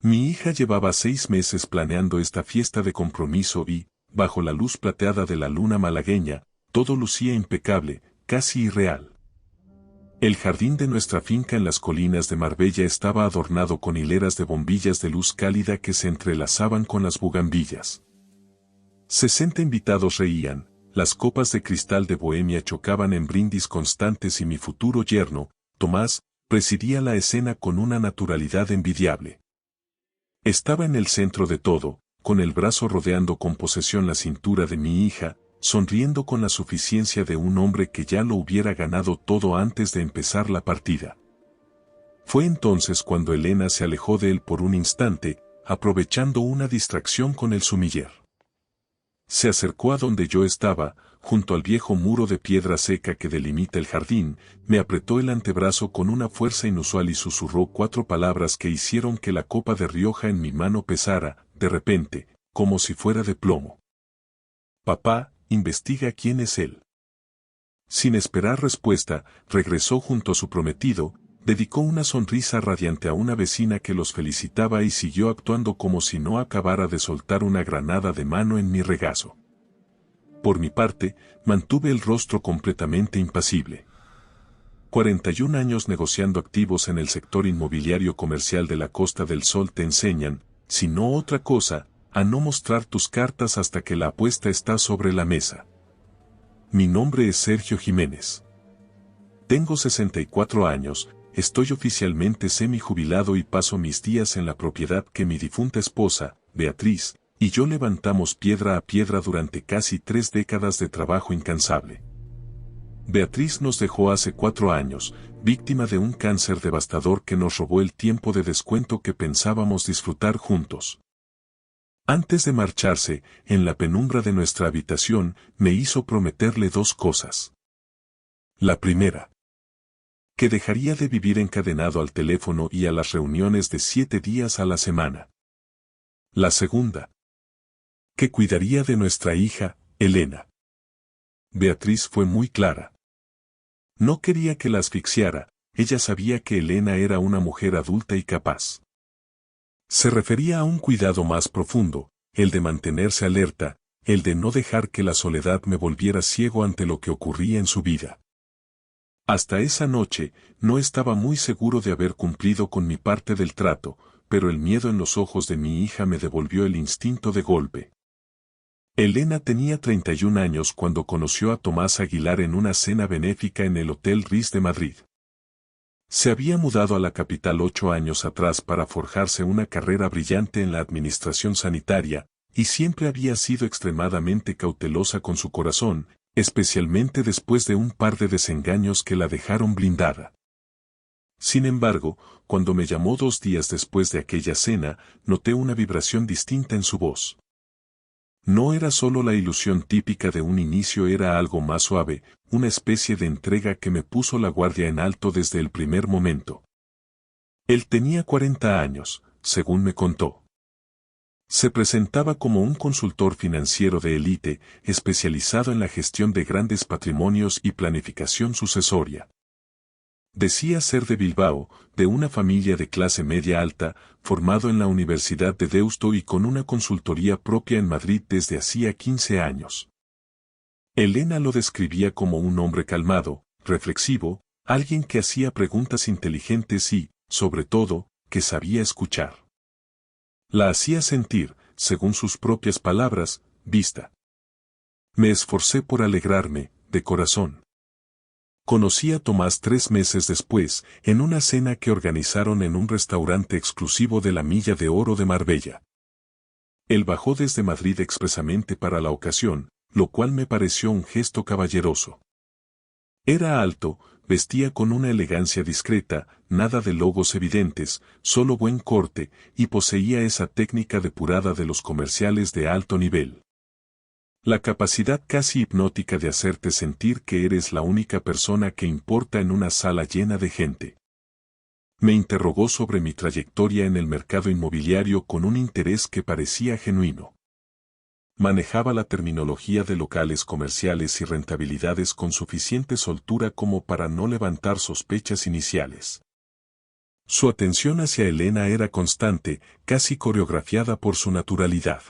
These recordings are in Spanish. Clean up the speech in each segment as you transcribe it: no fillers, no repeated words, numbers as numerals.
Mi hija llevaba 6 meses planeando esta fiesta de compromiso y, bajo la luz plateada de la luna malagueña, todo lucía impecable, casi irreal. El jardín de nuestra finca en las colinas de Marbella estaba adornado con hileras de bombillas de luz cálida que se entrelazaban con las bugambillas. 60 invitados reían, las copas de cristal de Bohemia chocaban en brindis constantes y mi futuro yerno, Tomás, presidía la escena con una naturalidad envidiable. Estaba en el centro de todo, con el brazo rodeando con posesión la cintura de mi hija, sonriendo con la suficiencia de un hombre que ya lo hubiera ganado todo antes de empezar la partida. Fue entonces cuando Elena se alejó de él por un instante, aprovechando una distracción con el sumiller. Se acercó a donde yo estaba, junto al viejo muro de piedra seca que delimita el jardín, me apretó el antebrazo con una fuerza inusual y susurró 4 palabras que hicieron que la copa de Rioja en mi mano pesara, de repente, como si fuera de plomo. Papá, investiga quién es él. Sin esperar respuesta, regresó junto a su prometido, dedicó una sonrisa radiante a una vecina que los felicitaba y siguió actuando como si no acabara de soltar una granada de mano en mi regazo. Por mi parte, mantuve el rostro completamente impasible. 41 años negociando activos en el sector inmobiliario comercial de la Costa del Sol te enseñan, si no otra cosa, a no mostrar tus cartas hasta que la apuesta está sobre la mesa. Mi nombre es Sergio Jiménez. Tengo 64 años, estoy oficialmente semi-jubilado y paso mis días en la propiedad que mi difunta esposa, Beatriz, y yo levantamos piedra a piedra durante casi 3 décadas de trabajo incansable. Beatriz nos dejó hace 4 años, víctima de un cáncer devastador que nos robó el tiempo de descuento que pensábamos disfrutar juntos. Antes de marcharse, en la penumbra de nuestra habitación, me hizo prometerle 2 cosas. La primera, que dejaría de vivir encadenado al teléfono y a las reuniones de 7 días a la semana. La segunda, que cuidaría de nuestra hija, Elena. Beatriz fue muy clara. No quería que la asfixiara, ella sabía que Elena era una mujer adulta y capaz. Se refería a un cuidado más profundo, el de mantenerse alerta, el de no dejar que la soledad me volviera ciego ante lo que ocurría en su vida. Hasta esa noche, no estaba muy seguro de haber cumplido con mi parte del trato, pero el miedo en los ojos de mi hija me devolvió el instinto de golpe. Elena tenía 31 años cuando conoció a Tomás Aguilar en una cena benéfica en el Hotel Ritz de Madrid. Se había mudado a la capital 8 años atrás para forjarse una carrera brillante en la administración sanitaria, y siempre había sido extremadamente cautelosa con su corazón, especialmente después de un par de desengaños que la dejaron blindada. Sin embargo, cuando me llamó 2 días después de aquella cena, noté una vibración distinta en su voz. No era solo la ilusión típica de un inicio, era algo más suave, una especie de entrega que me puso la guardia en alto desde el primer momento. Él tenía 40 años, según me contó. Se presentaba como un consultor financiero de élite, especializado en la gestión de grandes patrimonios y planificación sucesoria. Decía ser de Bilbao, de una familia de clase media alta, formado en la Universidad de Deusto y con una consultoría propia en Madrid desde hacía 15 años. Elena lo describía como un hombre calmado, reflexivo, alguien que hacía preguntas inteligentes y, sobre todo, que sabía escuchar. La hacía sentir, según sus propias palabras, vista. Me esforcé por alegrarme, de corazón. Conocí a Tomás 3 meses después, en una cena que organizaron en un restaurante exclusivo de la Milla de Oro de Marbella. Él bajó desde Madrid expresamente para la ocasión, lo cual me pareció un gesto caballeroso. Era alto, vestía con una elegancia discreta, nada de logos evidentes, solo buen corte, y poseía esa técnica depurada de los comerciales de alto nivel. La capacidad casi hipnótica de hacerte sentir que eres la única persona que importa en una sala llena de gente. Me interrogó sobre mi trayectoria en el mercado inmobiliario con un interés que parecía genuino. Manejaba la terminología de locales comerciales y rentabilidades con suficiente soltura como para no levantar sospechas iniciales. Su atención hacia Elena era constante, casi coreografiada por su naturalidad.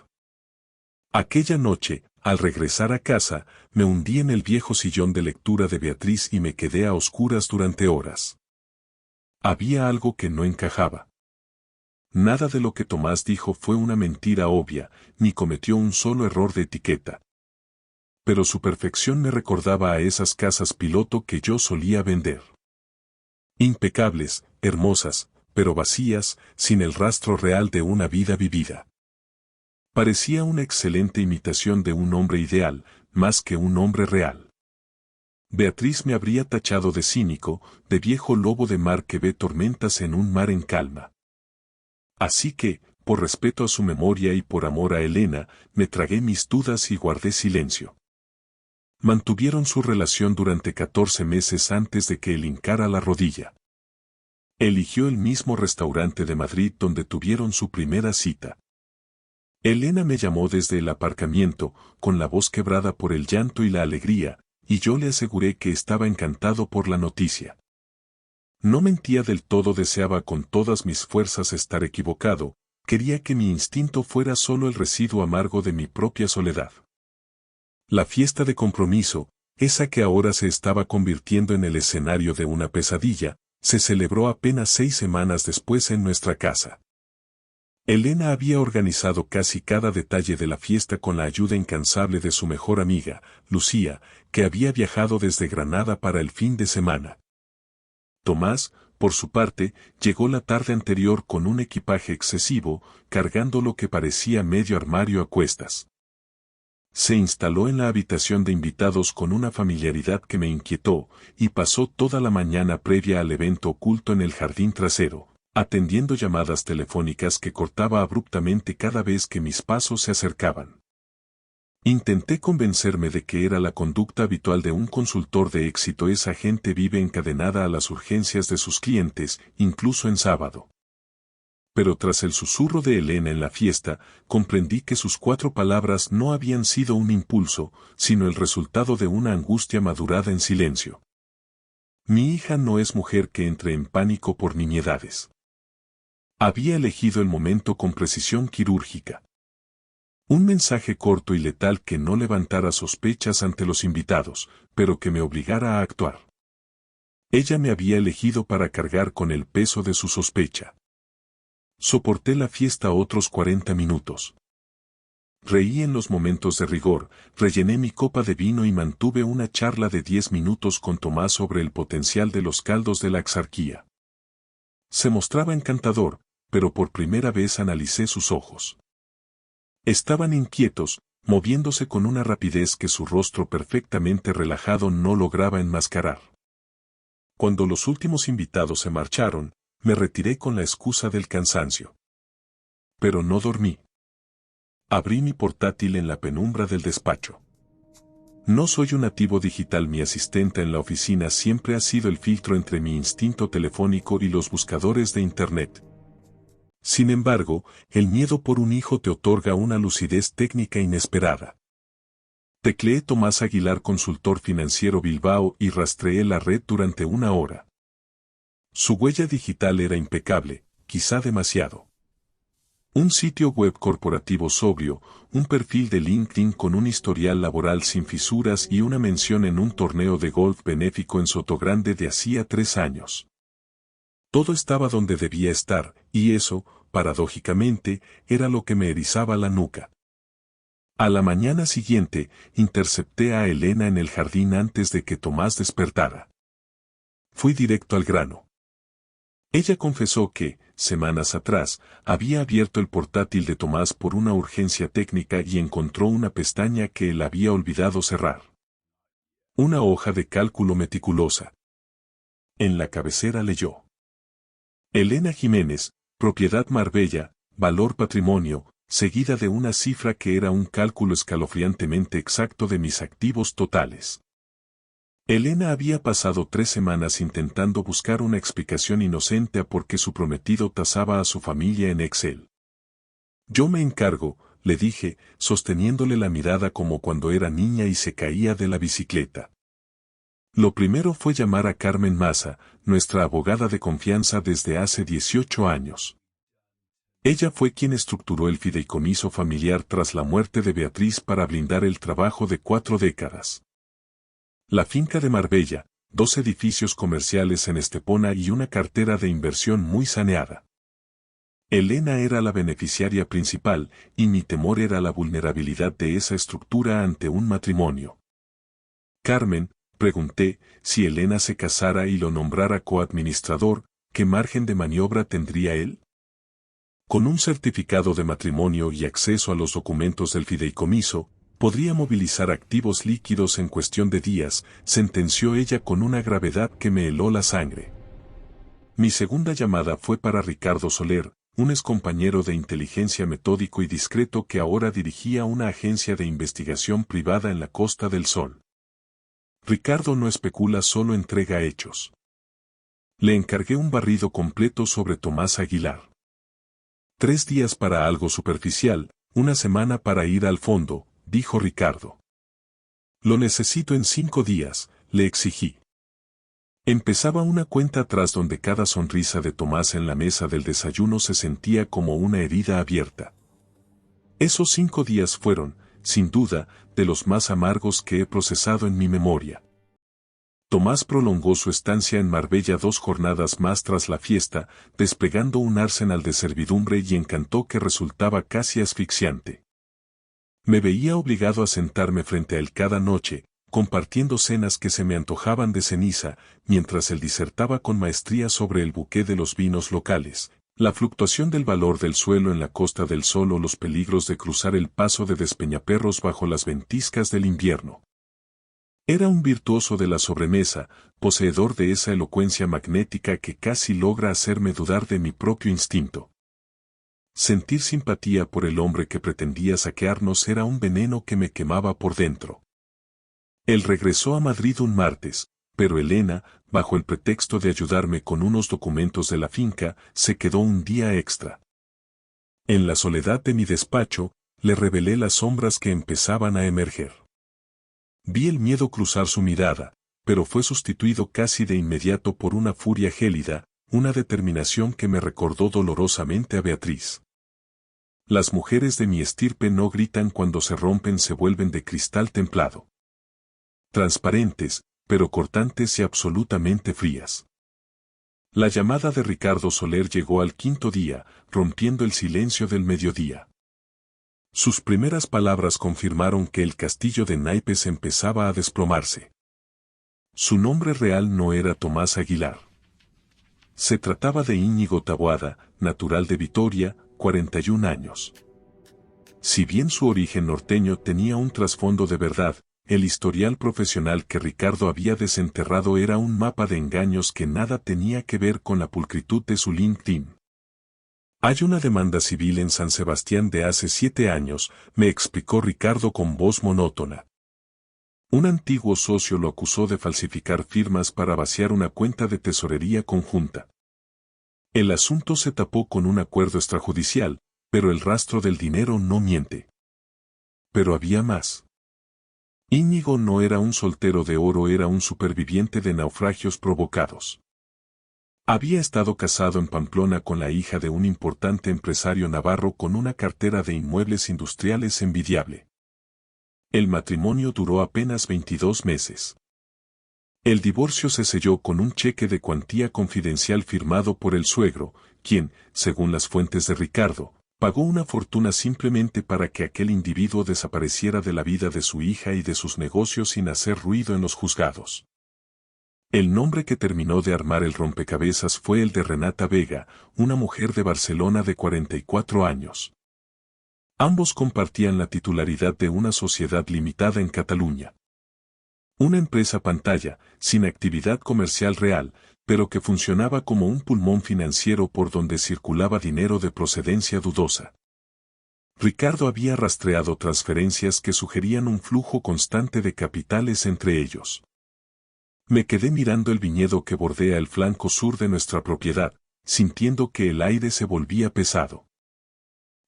Aquella noche, al regresar a casa, me hundí en el viejo sillón de lectura de Beatriz y me quedé a oscuras durante horas. Había algo que no encajaba. Nada de lo que Tomás dijo fue una mentira obvia, ni cometió un solo error de etiqueta. Pero su perfección me recordaba a esas casas piloto que yo solía vender. Impecables, hermosas, pero vacías, sin el rastro real de una vida vivida. Parecía una excelente imitación de un hombre ideal, más que un hombre real. Beatriz me habría tachado de cínico, de viejo lobo de mar que ve tormentas en un mar en calma. Así que, por respeto a su memoria y por amor a Elena, me tragué mis dudas y guardé silencio. Mantuvieron su relación durante 14 meses antes de que él hincara la rodilla. Eligió el mismo restaurante de Madrid donde tuvieron su primera cita. Elena me llamó desde el aparcamiento, con la voz quebrada por el llanto y la alegría, y yo le aseguré que estaba encantado por la noticia. No mentía del todo, deseaba con todas mis fuerzas estar equivocado, quería que mi instinto fuera solo el residuo amargo de mi propia soledad. La fiesta de compromiso, esa que ahora se estaba convirtiendo en el escenario de una pesadilla, se celebró apenas 6 semanas después en nuestra casa. Elena había organizado casi cada detalle de la fiesta con la ayuda incansable de su mejor amiga, Lucía, que había viajado desde Granada para el fin de semana. Tomás, por su parte, llegó la tarde anterior con un equipaje excesivo, cargando lo que parecía medio armario a cuestas. Se instaló en la habitación de invitados con una familiaridad que me inquietó, y pasó toda la mañana previa al evento oculto en el jardín trasero, atendiendo llamadas telefónicas que cortaba abruptamente cada vez que mis pasos se acercaban. Intenté convencerme de que era la conducta habitual de un consultor de éxito. Esa gente vive encadenada a las urgencias de sus clientes, incluso en sábado. Pero tras el susurro de Elena en la fiesta, comprendí que sus 4 palabras no habían sido un impulso, sino el resultado de una angustia madurada en silencio. Mi hija no es mujer que entre en pánico por nimiedades. Había elegido el momento con precisión quirúrgica. Un mensaje corto y letal que no levantara sospechas ante los invitados, pero que me obligara a actuar. Ella me había elegido para cargar con el peso de su sospecha. Soporté la fiesta otros 40 minutos. Reí en los momentos de rigor, rellené mi copa de vino y mantuve una charla de 10 minutos con Tomás sobre el potencial de los caldos de la exarquía. Se mostraba encantador, pero por primera vez analicé sus ojos. Estaban inquietos, moviéndose con una rapidez que su rostro perfectamente relajado no lograba enmascarar. Cuando los últimos invitados se marcharon, me retiré con la excusa del cansancio. Pero no dormí. Abrí mi portátil en la penumbra del despacho. No soy un nativo digital. Mi asistente en la oficina siempre ha sido el filtro entre mi instinto telefónico y los buscadores de Internet. Sin embargo, el miedo por un hijo te otorga una lucidez técnica inesperada. Tecleé Tomás Aguilar, consultor financiero Bilbao, y rastreé la red durante 1 hora. Su huella digital era impecable, quizá demasiado. Un sitio web corporativo sobrio, un perfil de LinkedIn con un historial laboral sin fisuras y una mención en un torneo de golf benéfico en Sotogrande de hacía 3 años. Todo estaba donde debía estar, y eso, paradójicamente, era lo que me erizaba la nuca. A la mañana siguiente, intercepté a Elena en el jardín antes de que Tomás despertara. Fui directo al grano. Ella confesó que, semanas atrás, había abierto el portátil de Tomás por una urgencia técnica y encontró una pestaña que él había olvidado cerrar. Una hoja de cálculo meticulosa. En la cabecera leyó: Elena Jiménez, propiedad Marbella, valor patrimonio, seguida de una cifra que era un cálculo escalofriantemente exacto de mis activos totales. Elena había pasado 3 semanas intentando buscar una explicación inocente a por qué su prometido tasaba a su familia en Excel. Yo me encargo, le dije, sosteniéndole la mirada como cuando era niña y se caía de la bicicleta. Lo primero fue llamar a Carmen Maza, nuestra abogada de confianza desde hace 18 años. Ella fue quien estructuró el fideicomiso familiar tras la muerte de Beatriz para blindar el trabajo de 4 décadas. La finca de Marbella, 2 edificios comerciales en Estepona y una cartera de inversión muy saneada. Elena era la beneficiaria principal, y mi temor era la vulnerabilidad de esa estructura ante un matrimonio. Carmen, pregunté, si Elena se casara y lo nombrara coadministrador, ¿qué margen de maniobra tendría él? Con un certificado de matrimonio y acceso a los documentos del fideicomiso, podría movilizar activos líquidos en cuestión de días, sentenció ella con una gravedad que me heló la sangre. Mi segunda llamada fue para Ricardo Soler, un excompañero de inteligencia metódico y discreto que ahora dirigía una agencia de investigación privada en la Costa del Sol. Ricardo no especula, solo entrega hechos. Le encargué un barrido completo sobre Tomás Aguilar. 3 días para algo superficial, 1 semana para ir al fondo, dijo Ricardo. Lo necesito en 5 días, le exigí. Empezaba una cuenta atrás donde cada sonrisa de Tomás en la mesa del desayuno se sentía como una herida abierta. Esos 5 días fueron, sin duda, de los más amargos que he procesado en mi memoria. Tomás prolongó su estancia en Marbella 2 jornadas más tras la fiesta, desplegando un arsenal de servidumbre y encantó que resultaba casi asfixiante. Me veía obligado a sentarme frente a él cada noche, compartiendo cenas que se me antojaban de ceniza, mientras él disertaba con maestría sobre el buqué de los vinos locales, la fluctuación del valor del suelo en la Costa del Sol o los peligros de cruzar el paso de Despeñaperros bajo las ventiscas del invierno. Era un virtuoso de la sobremesa, poseedor de esa elocuencia magnética que casi logra hacerme dudar de mi propio instinto. Sentir simpatía por el hombre que pretendía saquearnos era un veneno que me quemaba por dentro. Él regresó a Madrid un martes, pero Elena, bajo el pretexto de ayudarme con unos documentos de la finca, se quedó un día extra. En la soledad de mi despacho, le revelé las sombras que empezaban a emerger. Vi el miedo cruzar su mirada, pero fue sustituido casi de inmediato por una furia gélida, una determinación que me recordó dolorosamente a Beatriz. Las mujeres de mi estirpe no gritan cuando se rompen, se vuelven de cristal templado. Transparentes, pero cortantes y absolutamente frías. La llamada de Ricardo Soler llegó al 5.º día, rompiendo el silencio del mediodía. Sus primeras palabras confirmaron que el castillo de naipes empezaba a desplomarse. Su nombre real no era Tomás Aguilar. Se trataba de Íñigo Taboada, natural de Vitoria, 41 años. Si bien su origen norteño tenía un trasfondo de verdad, el historial profesional que Ricardo había desenterrado era un mapa de engaños que nada tenía que ver con la pulcritud de su LinkedIn. Hay una demanda civil en San Sebastián de hace 7 años, me explicó Ricardo con voz monótona. Un antiguo socio lo acusó de falsificar firmas para vaciar una cuenta de tesorería conjunta. El asunto se tapó con un acuerdo extrajudicial, pero el rastro del dinero no miente. Pero había más. Íñigo no era un soltero de oro, era un superviviente de naufragios provocados. Había estado casado en Pamplona con la hija de un importante empresario navarro con una cartera de inmuebles industriales envidiable. El matrimonio duró apenas 22 meses. El divorcio se selló con un cheque de cuantía confidencial firmado por el suegro, quien, según las fuentes de Ricardo, pagó una fortuna simplemente para que aquel individuo desapareciera de la vida de su hija y de sus negocios sin hacer ruido en los juzgados. El nombre que terminó de armar el rompecabezas fue el de Renata Vega, una mujer de Barcelona de 44 años. Ambos compartían la titularidad de una sociedad limitada en Cataluña. Una empresa pantalla, sin actividad comercial real, pero que funcionaba como un pulmón financiero por donde circulaba dinero de procedencia dudosa. Ricardo había rastreado transferencias que sugerían un flujo constante de capitales entre ellos. Me quedé mirando el viñedo que bordea el flanco sur de nuestra propiedad, sintiendo que el aire se volvía pesado.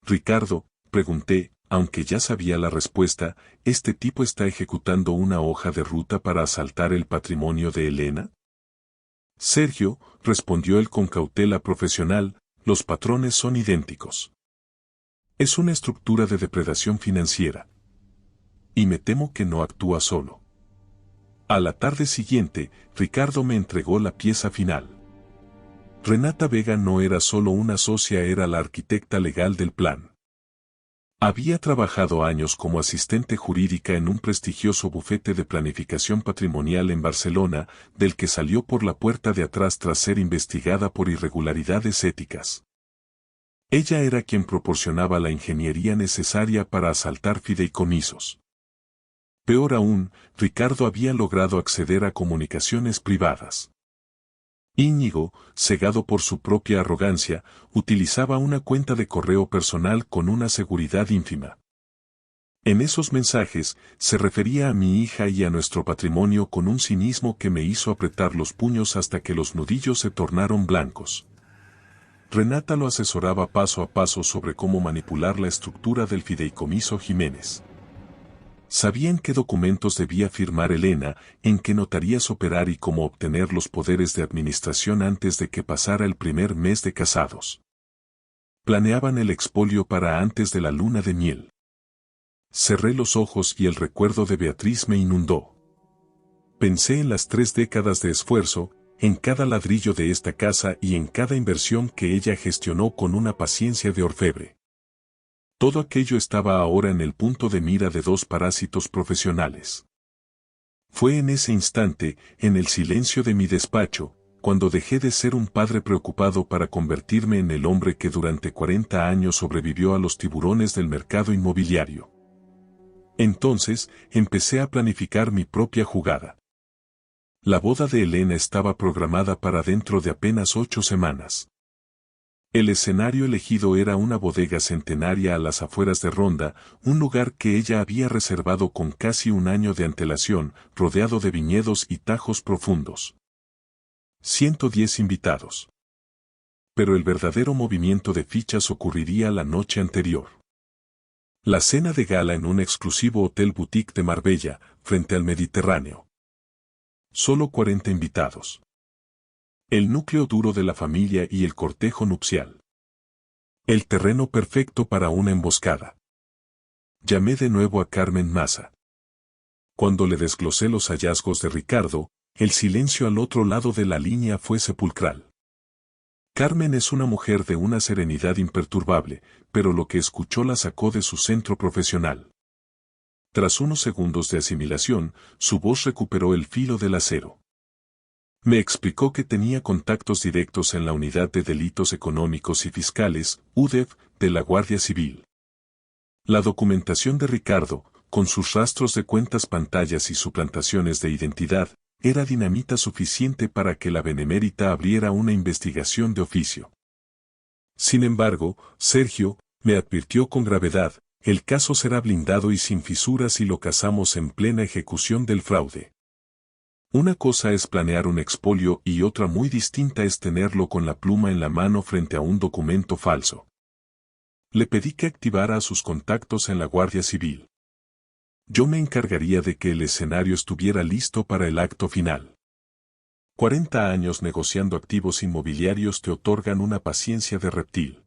Ricardo, pregunté, aunque ya sabía la respuesta, ¿este tipo está ejecutando una hoja de ruta para asaltar el patrimonio de Elena? Sergio, respondió él con cautela profesional, los patrones son idénticos. Es una estructura de depredación financiera. Y me temo que no actúa solo. A la tarde siguiente, Ricardo me entregó la pieza final. Renata Vega no era solo una socia, era la arquitecta legal del plan. Había trabajado años como asistente jurídica en un prestigioso bufete de planificación patrimonial en Barcelona, del que salió por la puerta de atrás tras ser investigada por irregularidades éticas. Ella era quien proporcionaba la ingeniería necesaria para asaltar fideicomisos. Peor aún, Ricardo había logrado acceder a comunicaciones privadas. Íñigo, cegado por su propia arrogancia, utilizaba una cuenta de correo personal con una seguridad ínfima. En esos mensajes, se refería a mi hija y a nuestro patrimonio con un cinismo que me hizo apretar los puños hasta que los nudillos se tornaron blancos. Renata lo asesoraba paso a paso sobre cómo manipular la estructura del fideicomiso Jiménez. Sabía en qué documentos debía firmar Elena, en qué notarías operar y cómo obtener los poderes de administración antes de que pasara el primer mes de casados. Planeaban el expolio para antes de la luna de miel. Cerré los ojos y el recuerdo de Beatriz me inundó. Pensé en las 3 décadas de esfuerzo, en cada ladrillo de esta casa y en cada inversión que ella gestionó con una paciencia de orfebre. Todo aquello estaba ahora en el punto de mira de 2 parásitos profesionales. Fue en ese instante, en el silencio de mi despacho, cuando dejé de ser un padre preocupado para convertirme en el hombre que durante 40 años sobrevivió a los tiburones del mercado inmobiliario. Entonces, empecé a planificar mi propia jugada. La boda de Elena estaba programada para dentro de apenas 8 semanas. El escenario elegido era una bodega centenaria a las afueras de Ronda, un lugar que ella había reservado con casi un año de antelación, rodeado de viñedos y tajos profundos. 110 invitados. Pero el verdadero movimiento de fichas ocurriría la noche anterior. La cena de gala en un exclusivo hotel boutique de Marbella, frente al Mediterráneo. Solo 40 invitados. El núcleo duro de la familia y el cortejo nupcial. El terreno perfecto para una emboscada. Llamé de nuevo a Carmen Maza. Cuando le desglosé los hallazgos de Ricardo, el silencio al otro lado de la línea fue sepulcral. Carmen es una mujer de una serenidad imperturbable, pero lo que escuchó la sacó de su centro profesional. Tras unos segundos de asimilación, su voz recuperó el filo del acero. Me explicó que tenía contactos directos en la Unidad de Delitos Económicos y Fiscales, UDEF, de la Guardia Civil. La documentación de Ricardo, con sus rastros de cuentas pantallas y suplantaciones de identidad, era dinamita suficiente para que la Benemérita abriera una investigación de oficio. Sin embargo, Sergio, me advirtió con gravedad, el caso será blindado y sin fisuras si lo casamos en plena ejecución del fraude. Una cosa es planear un expolio y otra muy distinta es tenerlo con la pluma en la mano frente a un documento falso. Le pedí que activara a sus contactos en la Guardia Civil. Yo me encargaría de que el escenario estuviera listo para el acto final. 40 años negociando activos inmobiliarios te otorgan una paciencia de reptil.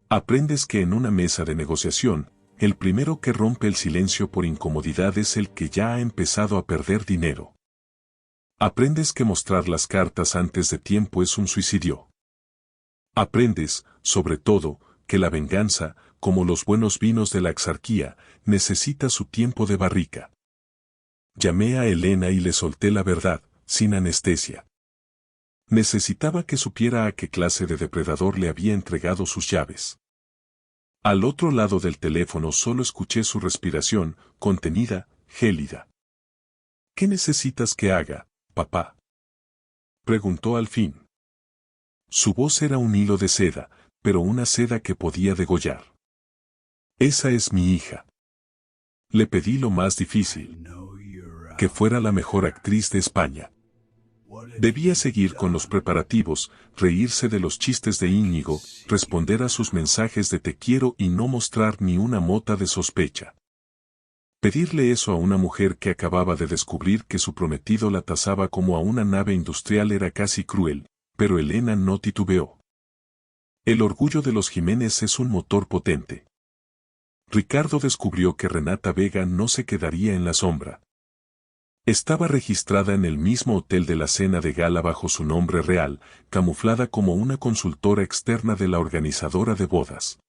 Aprendes que en una mesa de negociación, el primero que rompe el silencio por incomodidad es el que ya ha empezado a perder dinero. Aprendes que mostrar las cartas antes de tiempo es un suicidio. Aprendes, sobre todo, que la venganza, como los buenos vinos de la exarquía, necesita su tiempo de barrica. Llamé a Elena y le solté la verdad, sin anestesia. Necesitaba que supiera a qué clase de depredador le había entregado sus llaves. Al otro lado del teléfono solo escuché su respiración, contenida, gélida. ¿Qué necesitas que haga, papá?, preguntó al fin. Su voz era un hilo de seda, pero una seda que podía degollar. Esa es mi hija. Le pedí lo más difícil, que fuera la mejor actriz de España. Debía seguir con los preparativos, reírse de los chistes de Íñigo, responder a sus mensajes de te quiero y no mostrar ni una mota de sospecha. Pedirle eso a una mujer que acababa de descubrir que su prometido la tasaba como a una nave industrial era casi cruel, pero Elena no titubeó. El orgullo de los Jiménez es un motor potente. Ricardo descubrió que Renata Vega no se quedaría en la sombra. Estaba registrada en el mismo hotel de la cena de gala bajo su nombre real, camuflada como una consultora externa de la organizadora de bodas.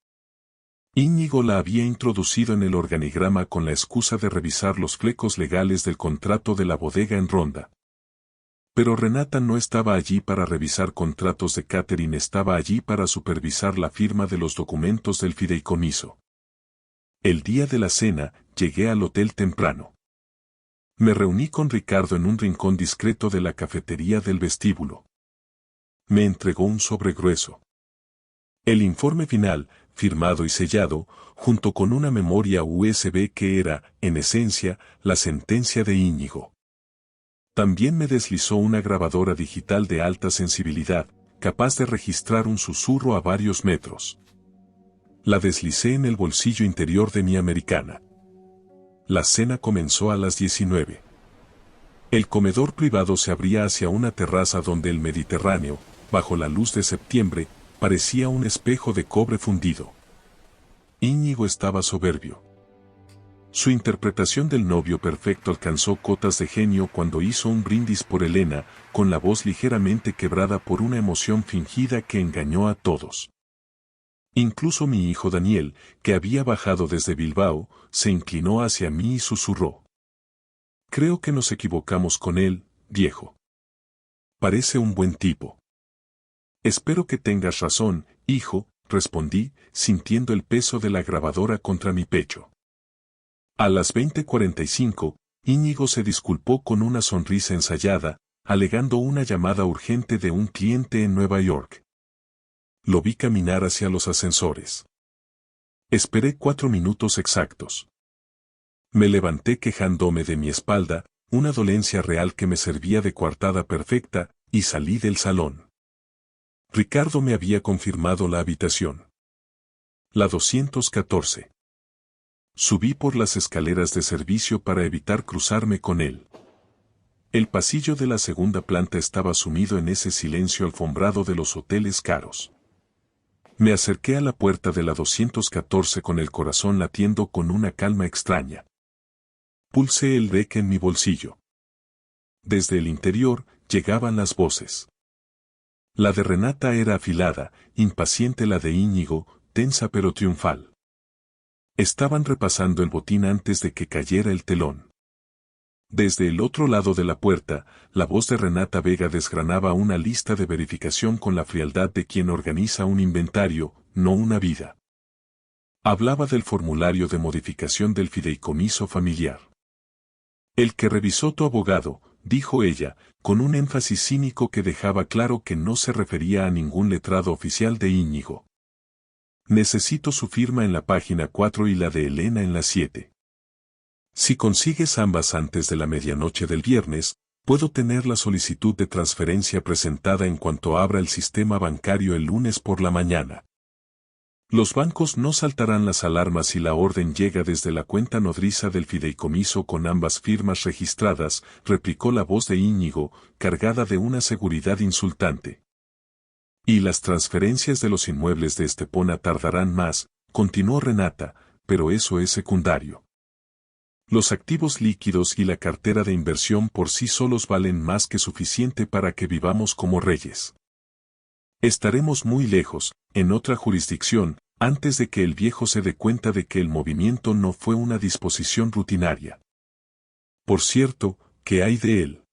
Íñigo la había introducido en el organigrama con la excusa de revisar los flecos legales del contrato de la bodega en Ronda. Pero Renata no estaba allí para revisar contratos de catering, estaba allí para supervisar la firma de los documentos del fideicomiso. El día de la cena, llegué al hotel temprano. Me reuní con Ricardo en un rincón discreto de la cafetería del vestíbulo. Me entregó un sobre grueso. El informe final, firmado y sellado, junto con una memoria USB que era, en esencia, la sentencia de Íñigo. También me deslizó una grabadora digital de alta sensibilidad, capaz de registrar un susurro a varios metros. La deslicé en el bolsillo interior de mi americana. La cena comenzó a las 19. El comedor privado se abría hacia una terraza donde el Mediterráneo, bajo la luz de septiembre, parecía un espejo de cobre fundido. Íñigo estaba soberbio. Su interpretación del novio perfecto alcanzó cotas de genio cuando hizo un brindis por Elena, con la voz ligeramente quebrada por una emoción fingida que engañó a todos. Incluso mi hijo Daniel, que había bajado desde Bilbao, se inclinó hacia mí y susurró. Creo que nos equivocamos con él, viejo. Parece un buen tipo. Espero que tengas razón, hijo, respondí, sintiendo el peso de la grabadora contra mi pecho. A las 20:45, Íñigo se disculpó con una sonrisa ensayada, alegando una llamada urgente de un cliente en Nueva York. Lo vi caminar hacia los ascensores. Esperé 4 minutos exactos. Me levanté quejándome de mi espalda, una dolencia real que me servía de coartada perfecta, y salí del salón. Ricardo me había confirmado la habitación. La 214. Subí por las escaleras de servicio para evitar cruzarme con él. El pasillo de la segunda planta estaba sumido en ese silencio alfombrado de los hoteles caros. Me acerqué a la puerta de la 214 con el corazón latiendo con una calma extraña. Pulsé el deck en mi bolsillo. Desde el interior, llegaban las voces. La de Renata era afilada, impaciente, la de Íñigo, tensa pero triunfal. Estaban repasando el botín antes de que cayera el telón. Desde el otro lado de la puerta, la voz de Renata Vega desgranaba una lista de verificación con la frialdad de quien organiza un inventario, no una vida. Hablaba del formulario de modificación del fideicomiso familiar. El que revisó tu abogado, dijo ella, con un énfasis cínico que dejaba claro que no se refería a ningún letrado oficial de Íñigo. Necesito su firma en la página 4 y la de Elena en la 7. Si consigues ambas antes de la medianoche del viernes, puedo tener la solicitud de transferencia presentada en cuanto abra el sistema bancario el lunes por la mañana. Los bancos no saltarán las alarmas si la orden llega desde la cuenta nodriza del fideicomiso con ambas firmas registradas, replicó la voz de Íñigo, cargada de una seguridad insultante. Y las transferencias de los inmuebles de Estepona tardarán más, continuó Renata, pero eso es secundario. Los activos líquidos y la cartera de inversión por sí solos valen más que suficiente para que vivamos como reyes. Estaremos muy lejos, en otra jurisdicción, antes de que el viejo se dé cuenta de que el movimiento no fue una disposición rutinaria. Por cierto, ¿qué hay de él?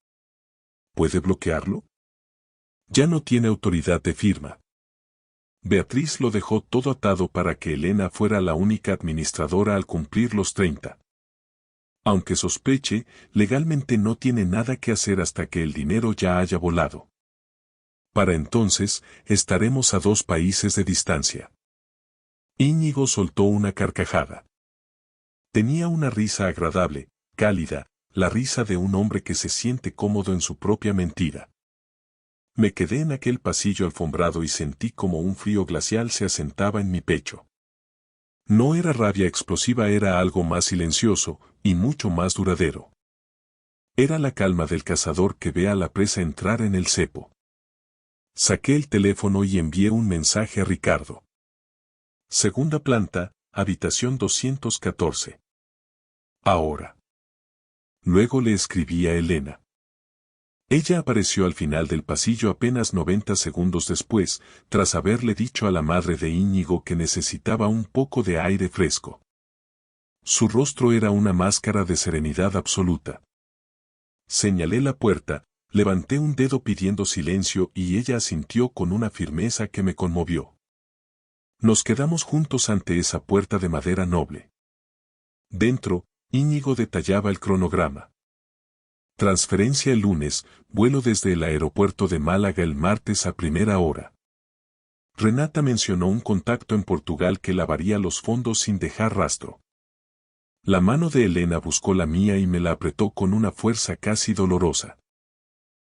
¿Puede bloquearlo? Ya no tiene autoridad de firma. Beatriz lo dejó todo atado para que Elena fuera la única administradora al cumplir los 30. Aunque sospeche, legalmente no tiene nada que hacer hasta que el dinero ya haya volado. Para entonces, estaremos a 2 países de distancia. Íñigo soltó una carcajada. Tenía una risa agradable, cálida, la risa de un hombre que se siente cómodo en su propia mentira. Me quedé en aquel pasillo alfombrado y sentí como un frío glacial se asentaba en mi pecho. No era rabia explosiva, era algo más silencioso y mucho más duradero. Era la calma del cazador que ve a la presa entrar en el cepo. Saqué el teléfono y envié un mensaje a Ricardo. Segunda planta, habitación 214. Ahora. Luego le escribí a Elena. Ella apareció al final del pasillo apenas 90 segundos después, tras haberle dicho a la madre de Íñigo que necesitaba un poco de aire fresco. Su rostro era una máscara de serenidad absoluta. Señalé la puerta, levanté un dedo pidiendo silencio y ella asintió con una firmeza que me conmovió. Nos quedamos juntos ante esa puerta de madera noble. Dentro, Íñigo detallaba el cronograma. Transferencia el lunes, vuelo desde el aeropuerto de Málaga el martes a primera hora. Renata mencionó un contacto en Portugal que lavaría los fondos sin dejar rastro. La mano de Elena buscó la mía y me la apretó con una fuerza casi dolorosa.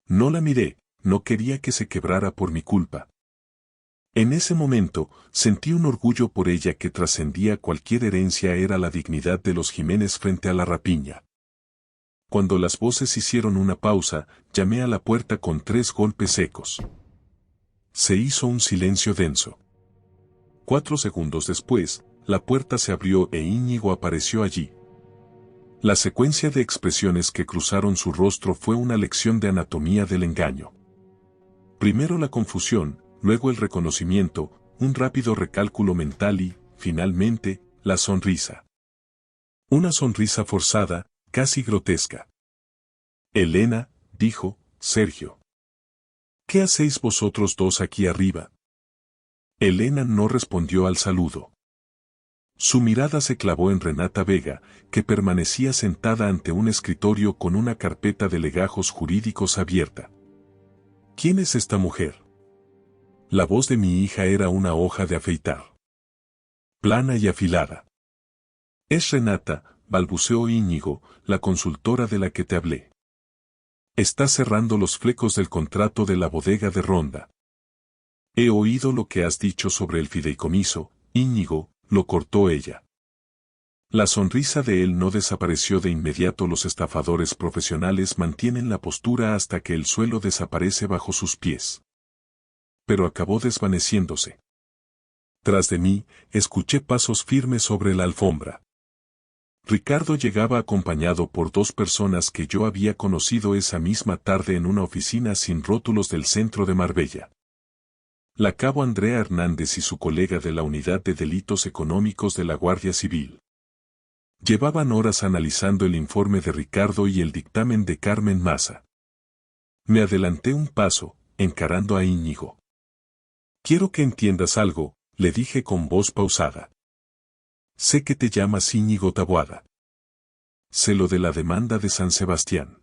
No la miré, no quería que se quebrara por mi culpa. En ese momento, sentí un orgullo por ella que trascendía cualquier herencia, era la dignidad de los Jiménez frente a la rapiña. Cuando las voces hicieron una pausa, llamé a la puerta con 3 golpes secos. Se hizo un silencio denso. 4 segundos después, la puerta se abrió e Íñigo apareció allí. La secuencia de expresiones que cruzaron su rostro fue una lección de anatomía del engaño. Primero la confusión, luego el reconocimiento, un rápido recálculo mental y, finalmente, la sonrisa. Una sonrisa forzada, casi grotesca. Elena, dijo, Sergio. ¿Qué hacéis vosotros dos aquí arriba? Elena no respondió al saludo. Su mirada se clavó en Renata Vega, que permanecía sentada ante un escritorio con una carpeta de legajos jurídicos abierta. ¿Quién es esta mujer? La voz de mi hija era una hoja de afeitar. Plana y afilada. Es Renata, balbuceó Íñigo, la consultora de la que te hablé. Está cerrando los flecos del contrato de la bodega de Ronda. He oído lo que has dicho sobre el fideicomiso, Íñigo, lo cortó ella. La sonrisa de él no desapareció de inmediato. Los estafadores profesionales mantienen la postura hasta que el suelo desaparece bajo sus pies. Pero acabó desvaneciéndose. Tras de mí, escuché pasos firmes sobre la alfombra. Ricardo llegaba acompañado por 2 personas que yo había conocido esa misma tarde en una oficina sin rótulos del centro de Marbella. La cabo Andrea Hernández y su colega de la Unidad de Delitos Económicos de la Guardia Civil. Llevaban horas analizando el informe de Ricardo y el dictamen de Carmen Maza. Me adelanté un paso, encarando a Íñigo. Quiero que entiendas algo, le dije con voz pausada. Sé que te llamas Íñigo Taboada. Sé lo de la demanda de San Sebastián.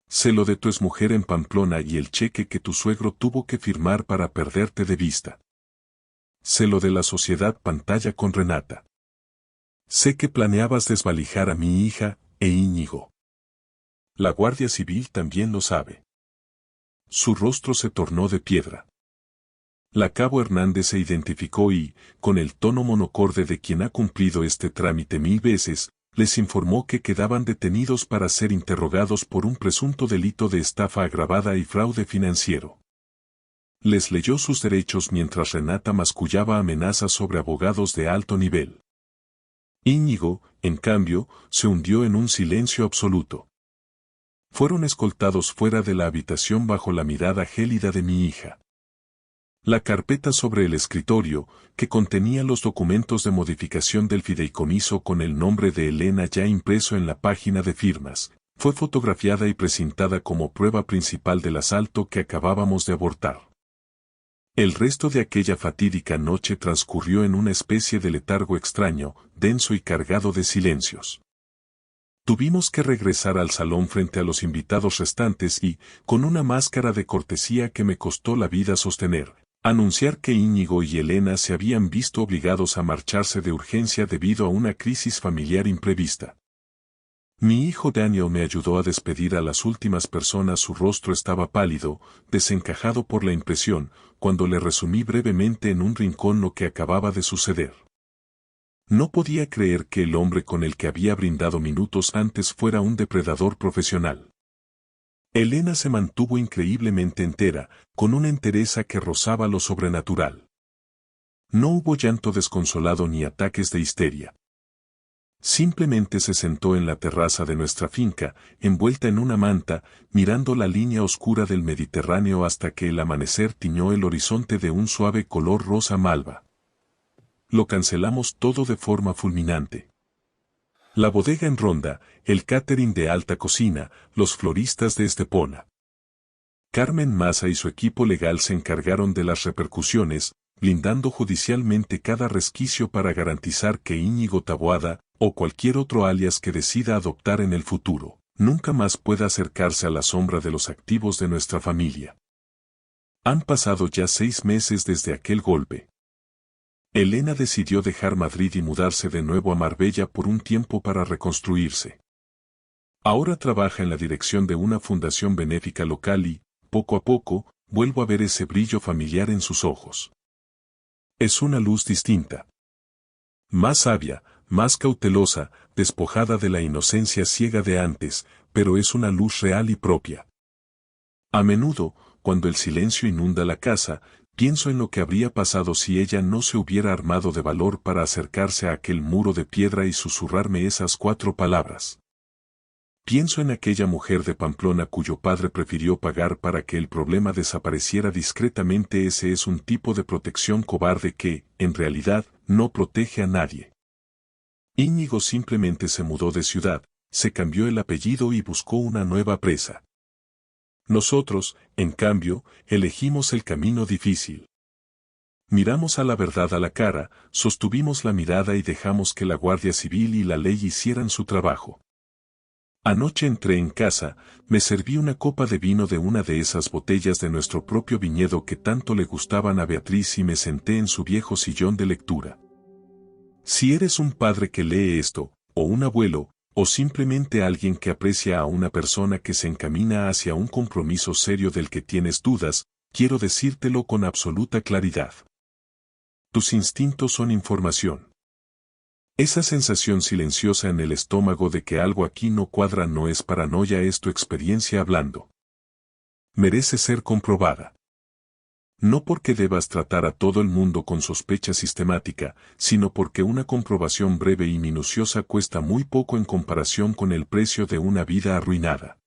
Sé lo de tu exmujer en Pamplona y el cheque que tu suegro tuvo que firmar para perderte de vista. Sé lo de la sociedad pantalla con Renata. Sé que planeabas desvalijar a mi hija, e Íñigo. La Guardia Civil también lo sabe. Su rostro se tornó de piedra. La cabo Hernández se identificó y, con el tono monocorde de quien ha cumplido este trámite 1000 veces, les informó que quedaban detenidos para ser interrogados por un presunto delito de estafa agravada y fraude financiero. Les leyó sus derechos mientras Renata mascullaba amenazas sobre abogados de alto nivel. Íñigo, en cambio, se hundió en un silencio absoluto. Fueron escoltados fuera de la habitación bajo la mirada gélida de mi hija. La carpeta sobre el escritorio, que contenía los documentos de modificación del fideicomiso con el nombre de Elena ya impreso en la página de firmas, fue fotografiada y presentada como prueba principal del asalto que acabábamos de abortar. El resto de aquella fatídica noche transcurrió en una especie de letargo extraño, denso y cargado de silencios. Tuvimos que regresar al salón frente a los invitados restantes y, con una máscara de cortesía que me costó la vida sostener, anunciar que Íñigo y Elena se habían visto obligados a marcharse de urgencia debido a una crisis familiar imprevista. Mi hijo Daniel me ayudó a despedir a las últimas personas. Su rostro estaba pálido, desencajado por la impresión, cuando le resumí brevemente en un rincón lo que acababa de suceder. No podía creer que el hombre con el que había brindado minutos antes fuera un depredador profesional. Elena se mantuvo increíblemente entera, con una entereza que rozaba lo sobrenatural. No hubo llanto desconsolado ni ataques de histeria. Simplemente se sentó en la terraza de nuestra finca, envuelta en una manta, mirando la línea oscura del Mediterráneo hasta que el amanecer tiñó el horizonte de un suave color rosa malva. Lo cancelamos todo de forma fulminante. La bodega en Ronda, el catering de alta cocina, los floristas de Estepona. Carmen Maza y su equipo legal se encargaron de las repercusiones, blindando judicialmente cada resquicio para garantizar que Íñigo Taboada, o cualquier otro alias que decida adoptar en el futuro, nunca más pueda acercarse a la sombra de los activos de nuestra familia. Han pasado ya 6 meses desde aquel golpe. Elena decidió dejar Madrid y mudarse de nuevo a Marbella por un tiempo para reconstruirse. Ahora trabaja en la dirección de una fundación benéfica local y, poco a poco, vuelvo a ver ese brillo familiar en sus ojos. Es una luz distinta. Más sabia, más cautelosa, despojada de la inocencia ciega de antes, pero es una luz real y propia. A menudo, cuando el silencio inunda la casa, pienso en lo que habría pasado si ella no se hubiera armado de valor para acercarse a aquel muro de piedra y susurrarme esas 4 palabras. Pienso en aquella mujer de Pamplona cuyo padre prefirió pagar para que el problema desapareciera discretamente. Ese es un tipo de protección cobarde que, en realidad, no protege a nadie. Íñigo simplemente se mudó de ciudad, se cambió el apellido y buscó una nueva presa. Nosotros, en cambio, elegimos el camino difícil. Miramos a la verdad a la cara, sostuvimos la mirada y dejamos que la Guardia Civil y la ley hicieran su trabajo. Anoche entré en casa, me serví una copa de vino de una de esas botellas de nuestro propio viñedo que tanto le gustaban a Beatriz y me senté en su viejo sillón de lectura. Si eres un padre que lee esto, o un abuelo, o simplemente alguien que aprecia a una persona que se encamina hacia un compromiso serio del que tienes dudas, quiero decírtelo con absoluta claridad. Tus instintos son información. Esa sensación silenciosa en el estómago de que algo aquí no cuadra no es paranoia, es tu experiencia hablando. Merece ser comprobada. No porque debas tratar a todo el mundo con sospecha sistemática, sino porque una comprobación breve y minuciosa cuesta muy poco en comparación con el precio de una vida arruinada.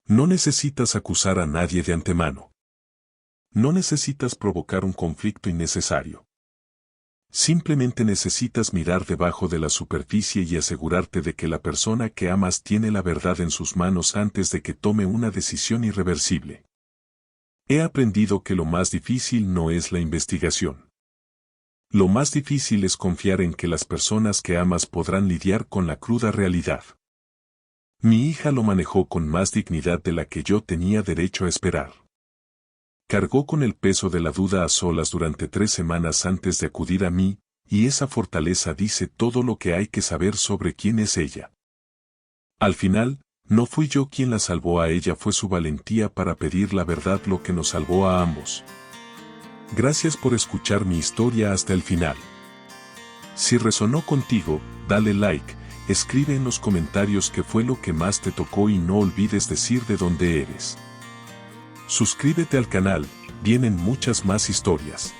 No necesitas acusar a nadie de antemano. No necesitas provocar un conflicto innecesario. Simplemente necesitas mirar debajo de la superficie y asegurarte de que la persona que amas tiene la verdad en sus manos antes de que tome una decisión irreversible. He aprendido que lo más difícil no es la investigación. Lo más difícil es confiar en que las personas que amas podrán lidiar con la cruda realidad. Mi hija lo manejó con más dignidad de la que yo tenía derecho a esperar. Cargó con el peso de la duda a solas durante 3 semanas antes de acudir a mí, y esa fortaleza dice todo lo que hay que saber sobre quién es ella. Al final, no fui yo quien la salvó a ella, fue su valentía para pedir la verdad lo que nos salvó a ambos. Gracias por escuchar mi historia hasta el final. Si resonó contigo, dale like, escribe en los comentarios qué fue lo que más te tocó y no olvides decir de dónde eres. Suscríbete al canal, vienen muchas más historias.